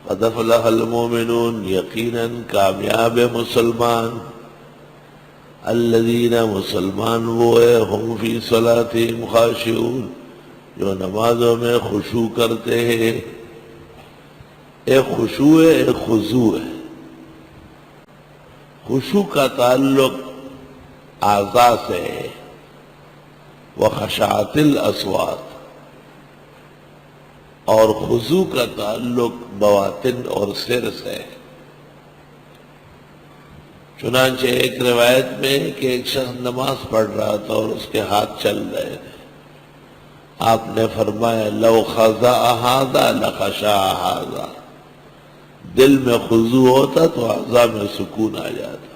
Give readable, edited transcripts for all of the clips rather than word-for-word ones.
قد افلح المؤمنون، یقیناً کامیاب مسلمان، الذین مسلمان وہ ہے، ہم فی صلاتہم خاشعون جو نمازوں میں خشوع کرتے ہیں۔ ایک خشوع ہے، ایک خضوع ہے۔ خشوع کا تعلق اعضاء سے ہے، وخشعت الاصوات، اور خضوع کا تعلق بواطن اور سر سے ہے۔ چنانچہ ایک روایت میں کہ ایک شخص نماز پڑھ رہا تھا اور اس کے ہاتھ چل رہے تھے، آپ نے فرمایا لو خضع ھذا لخشع ھذا، دل میں خضوع ہوتا تو اعضاء میں سکون آ جاتا۔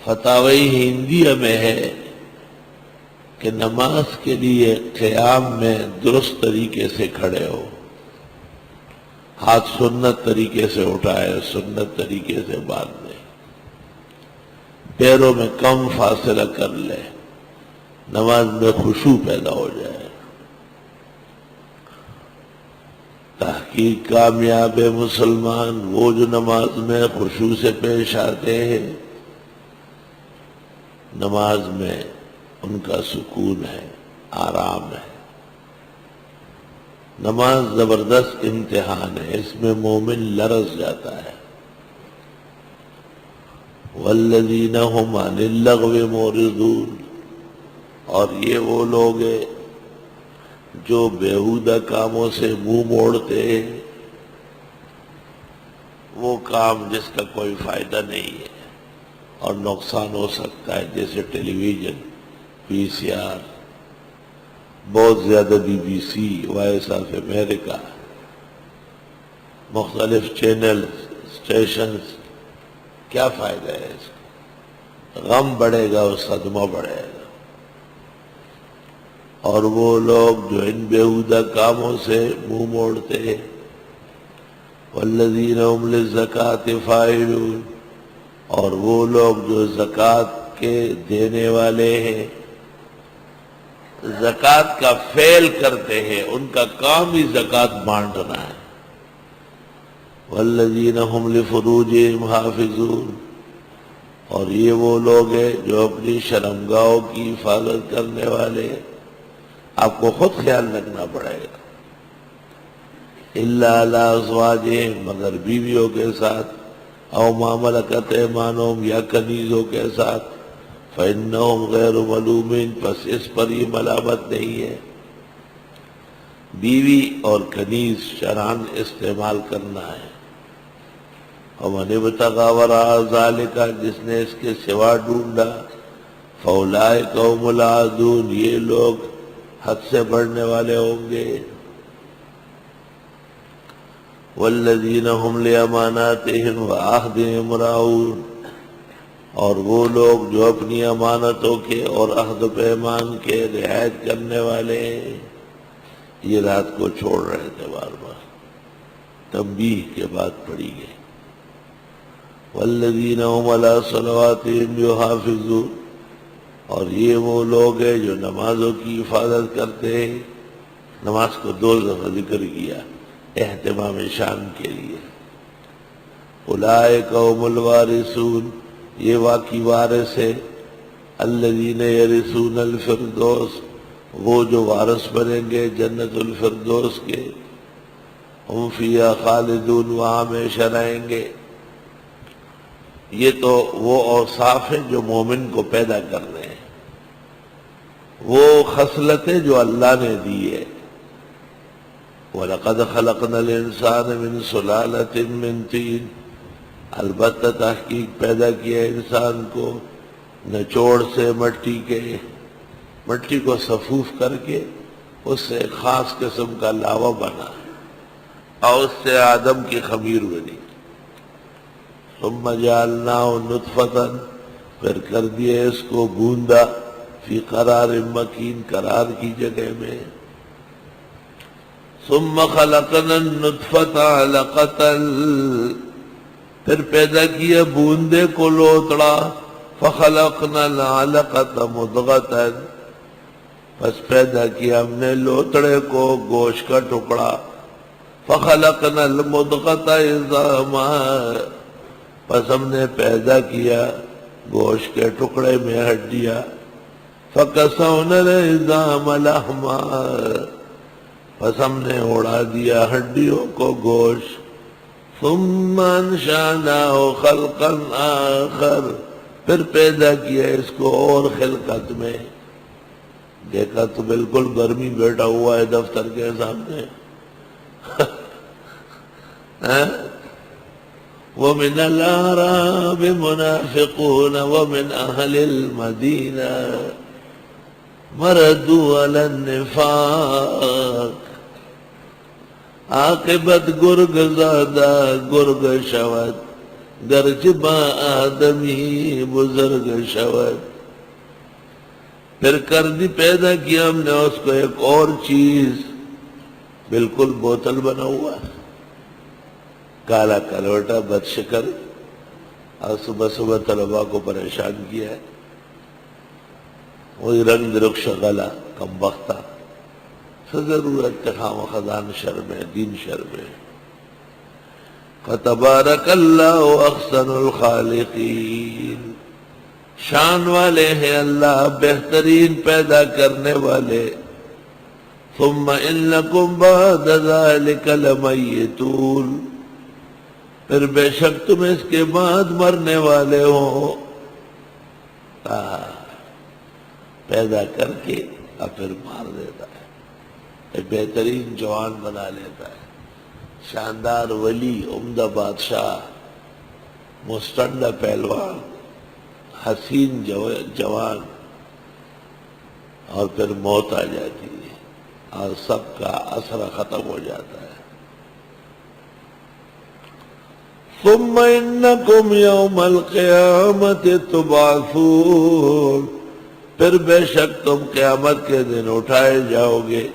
فتاوی ہندیہ میں ہے کہ نماز کے لیے قیام میں درست طریقے سے کھڑے ہو، ہاتھ سنت طریقے سے اٹھائے، سنت طریقے سے باندھ لے، پیروں میں کم فاصلہ کر لے، نماز میں خشوع پیدا ہو جائے۔ تحقیق کامیاب مسلمان وہ جو نماز میں خشوع سے پیش آتے ہیں، نماز میں ان کا سکون ہے، آرام ہے۔ نماز زبردست امتحان ہے، اس میں مومن لرز جاتا ہے۔ والذین هم عن اللغو معرضون، اور یہ وہ لوگ ہیں جو بیہودہ کاموں سے منہ موڑتے ہیں، وہ کام جس کا کوئی فائدہ نہیں ہے اور نقصان ہو سکتا ہے، جیسے ٹیلی ویژن، پی سی آر، بہت زیادہ B B C, voice of America, مختلف چینل، اسٹیشنز، کیا فائدہ ہے اس کا؟ غم بڑھے گا اور صدمہ بڑھے گا۔ اور وہ لوگ جو ان بیہودہ کاموں سے منہ موڑتے ہیں، والذین هم للزکاۃ فاعلون، اور وہ لوگ جو زکوٰۃ کے دینے والے ہیں، زکوٰۃ کا فعل کرتے ہیں، ان کا کام ہی زکوٰۃ بانٹنا ہے۔ والذین هم لفروجہم حافظون، اور یہ وہ لوگ ہیں جو اپنی شرمگاہوں کی حفاظت کرنے والے ہیں۔ آپ کو خود خیال رکھنا پڑے گا۔ الا علی ازواجہم، مگر بیویوں کے ساتھ، او ما ملکت ایمانہم، یا کنیزوں کے ساتھ، فإنہم غیر ملومین، پس اس پر یہ ملامت نہیں ہے۔ بیوی اور کنیز شرعاً استعمال کرنا ہے۔ ومن ابتغی وراء ذلک، جس نے اس کے سوا ڈھونڈا، فاولئک هم العادون، یہ لوگ حد سے بڑھنے والے ہوں گے۔ والذین هم لأماناتہم وعہدہم راعون، اور وہ لوگ جو اپنی امانتوں کے اور عہد و پیمان کے رعایت کرنے والے ہیں۔ یہ رات کو چھوڑ رہے تھے، بار بار تنبیہ کے بعد پڑھی گئی۔ والذین هم علی صلواتہم یحافظون، اور یہ وہ لوگ ہیں جو نمازوں کی حفاظت کرتے ہیں۔ نماز کو دو دفعہ ذکر کیا اہتمام شان کے لیے۔ اولئک هم الوارثون، یہ واقعی وارث ہے، الذین یرثون الفردوس، وہ جو وارث بنیں گے جنت الفردوس کے، ہم فیہا خالدون، وہاں ہمیشہ رہیں گے۔ یہ تو وہ اوصاف ہیں جو مومن کو پیدا کر رہے ہیں، وہ خصلتیں جو اللہ نے دی ہے۔ وَلَقَدْ خَلَقْنَا الْإِنسَانَ مِنْ صُلَالَةٍ مِّن طِينٍ، البتہ تحقیق پیدا کیا انسان کو نچوڑ سے، مٹی کے، مٹی کو صفوف کر کے اس سے ایک خاص قسم کا لاوا بنا، اور اس سے آدم کی خمیر بنی۔ ثم جعلناہ نطفۃ، پھر کر دیا اس کو بوندا، فی قرار مکین، قرار کی جگہ میں۔ ثم خلقنا النطفۃ علقۃ، پھر پیدا کیا بوندے کو لوتڑا، فخلقنا العلقۃ مضغۃ، پس پیدا کیا ہم نے لوتڑے کو گوشت کا ٹکڑا، فخلقنا المضغة عظاما، پس ہم نے پیدا کیا گوشت کے ٹکڑے میں ہڈیاں، فکسونا العظام لحما، پس ہم نے اڑا دیا ہڈیوں کو گوشت، ثم انشأناه خلقا آخر، پھر پیدا کیا اس کو اور خلقت میں۔ دیکھا تو بالکل گرمی بیٹھا ہوا ہے دفتر کے سامنے، وَمِنَ الْأَعْرَابِ مُنَافِقُونَ وَمِنْ أَهْلِ الْمَدِينَةِ مَرَدُوا عَلَى النِّفَاقِ، عاقبت گرگ زادہ گرگ شود، گرچہ با آدمی بزرگ شود۔ پھر کر دی پیدا کیا ہم نے اس کو ایک اور چیز، بالکل بوتل بنا ہوا ہے، کالا کلوٹا بد شکل، اور صبح صبح طلباء کو پریشان کیا ہے، وہی رنگ درخش غلا کم بختہ، ضرورت خام خزان شر میں دین شر میں۔ فتبارک اللہ احسن الخالقین، شان والے ہیں اللہ بہترین پیدا کرنے والے۔ ثم انکم بعد ذلک لمیتون، پھر بے شک تم اس کے بعد مرنے والے ہو۔ پیدا کر کے اور پھر مار دیتا ہے، ایک بہترین جوان بنا لیتا ہے، شاندار ولی، عمدہ بادشاہ، مستنڈا پہلوان، حسین جوان، اور پھر موت آ جاتی ہے اور سب کا اثر ختم ہو جاتا ہے۔ ثم انکم یوم القیامت تبعثون، پھر بے شک تم قیامت کے دن اٹھائے جاؤ گے۔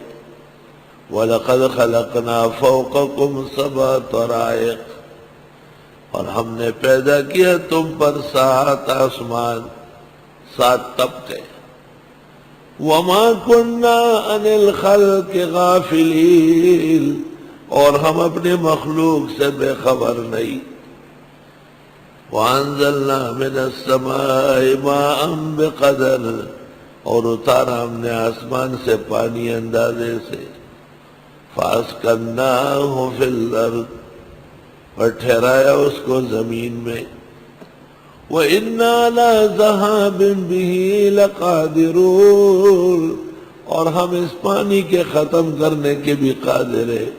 وَلَقَدْ خَلَقْنَا فَوْقَكُمْ سَبْعَ طَرَائِقَ، اور ہم نے پیدا کیا تم پر 7 آسمان، 7 طبقے۔ وَمَا كُنَّا عَنِ الْخَلْقِ غَافِلِينَ، اور ہم اپنے مخلوق سے بے خبر نہیں۔ وَأَنزَلْنَا مِنَ السَّمَاءِ مَاءً بِقَدَرٍ، اور اتارا ہم نے آسمان سے پانی اندازے سے۔ فَأَسْكَنَّاهُ فِي الْأَرْضِ، اور ٹھہرایا اس کو زمین میں۔ وَإِنَّا عَلَىٰ ذَهَابٍ بِهِ لَقَادِرُونَ، اور ہم اس پانی کے ختم کرنے کے بھی قادر ہیں۔